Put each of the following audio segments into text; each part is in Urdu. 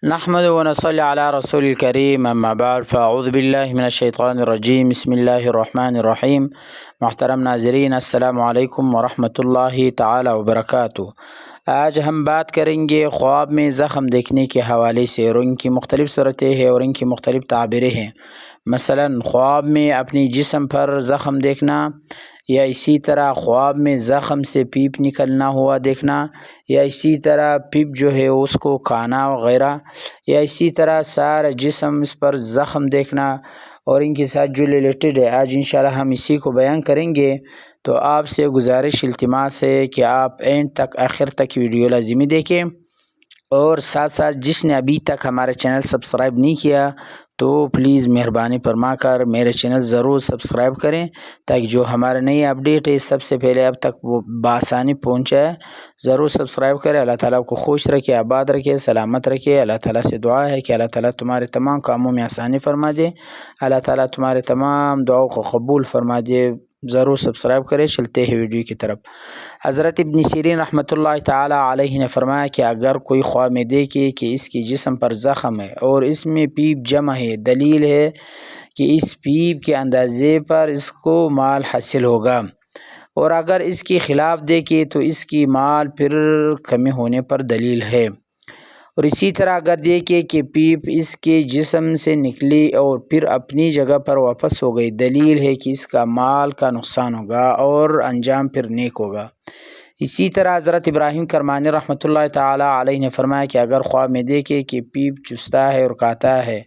نحمد و نصلی علی رسول الکریم اما بعد فاعوذ باللہ من الشیطان الرجیم بسم اللہ الرحمن الرحیم۔ محترم ناظرین السلام علیکم ورحمۃ اللہ تعالی وبرکاتہ۔ آج ہم بات کریں گے خواب میں زخم دیکھنے کے حوالے سے، اور ان کی مختلف صورتیں ہیں اور ان کی مختلف تعبیریں ہیں۔ مثلا خواب میں اپنی جسم پر زخم دیکھنا، یا اسی طرح خواب میں زخم سے پیپ نکلنا ہوا دیکھنا، یا اسی طرح پیپ جو ہے اس کو کھانا وغیرہ، یا اسی طرح سارا جسم اس پر زخم دیکھنا اور ان کے ساتھ جو ریلیٹڈ ہے، آج انشاءاللہ ہم اسی کو بیان کریں گے۔ تو آپ سے گزارش التماس ہے کہ آپ اینڈ تک آخر تک ویڈیو لازمی دیکھیں، اور ساتھ ساتھ جس نے ابھی تک ہمارا چینل سبسکرائب نہیں کیا تو پلیز مہربانی فرما کر میرے چینل ضرور سبسکرائب کریں، تاکہ جو ہمارا نئی اپڈیٹ ہے سب سے پہلے اب تک وہ بآسانی پہنچائے۔ ضرور سبسکرائب کریں۔ اللہ تعالیٰ کو خوش رکھے، آباد رکھے، سلامت رکھے۔ اللہ تعالیٰ سے دعا ہے کہ اللہ تعالیٰ تمہارے تمام کاموں میں آسانی فرما دے، اللہ تعالیٰ تمہارے تمام دعاؤں کو قبول فرما دے۔ ضرور سبسکرائب کریں۔ چلتے ہیں ویڈیو کی طرف۔ حضرت ابن سیرین رحمۃ اللہ تعالی علیہ نے فرمایا کہ اگر کوئی خواب میں دیکھے کہ اس کی جسم پر زخم ہے اور اس میں پیپ جمع ہے، دلیل ہے کہ اس پیپ کے اندازے پر اس کو مال حاصل ہوگا، اور اگر اس کے خلاف دیکھے تو اس کی مال پھر کمی ہونے پر دلیل ہے۔ اور اسی طرح اگر دیکھے کہ پیپ اس کے جسم سے نکلی اور پھر اپنی جگہ پر واپس ہو گئی، دلیل ہے کہ اس کا مال کا نقصان ہوگا اور انجام پھر نیک ہوگا۔ اسی طرح حضرت ابراہیم کرمانی رحمۃ اللہ تعالی علیہ نے فرمایا کہ اگر خواب میں دیکھے کہ پیپ چستا ہے اور کھاتا ہے،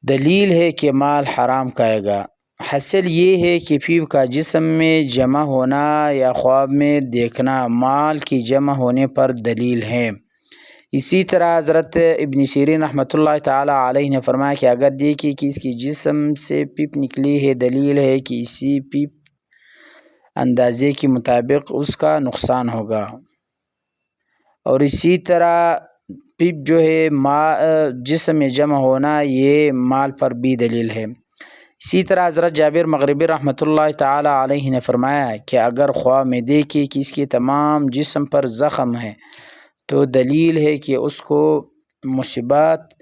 دلیل ہے کہ مال حرام کھائے گا۔ حاصل یہ ہے کہ پیپ کا جسم میں جمع ہونا یا خواب میں دیکھنا مال کی جمع ہونے پر دلیل ہے۔ اسی طرح حضرت ابن سیرین رحمۃ اللہ تعالی علیہ نے فرمایا کہ اگر دیکھے کہ اس کی جسم سے پیپ نکلی ہے، دلیل ہے کہ اسی پیپ اندازے کے مطابق اس کا نقصان ہوگا۔ اور اسی طرح پیپ جو ہے جسم میں جمع ہونا یہ مال پر بھی دلیل ہے۔ اسی طرح حضرت جابر مغربی رحمۃ اللہ تعالی علیہ نے فرمایا کہ اگر خواب میں دیکھے کہ اس کے تمام جسم پر زخم ہے تو دلیل ہے کہ اس کو مصیبت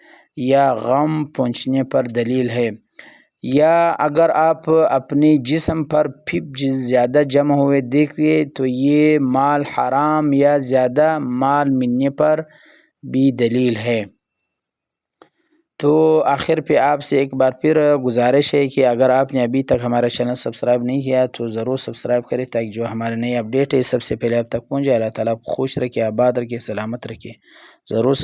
یا غم پہنچنے پر دلیل ہے۔ یا اگر آپ اپنی جسم پر پیپ زیادہ جمع ہوئے دیکھیں تو یہ مال حرام یا زیادہ مال ملنے پر بھی دلیل ہے۔ تو آخر پہ آپ سے ایک بار پھر گزارش ہے کہ اگر آپ نے ابھی تک ہمارا چینل سبسکرائب نہیں کیا تو ضرور سبسکرائب کریں، تاکہ جو ہمارے نئی اپڈیٹ ہے سب سے پہلے آپ تک پہنچ جائے۔ اللہ تعالیٰ کو خوش رکھے، آباد رکھے، سلامت رکھے۔ ضرور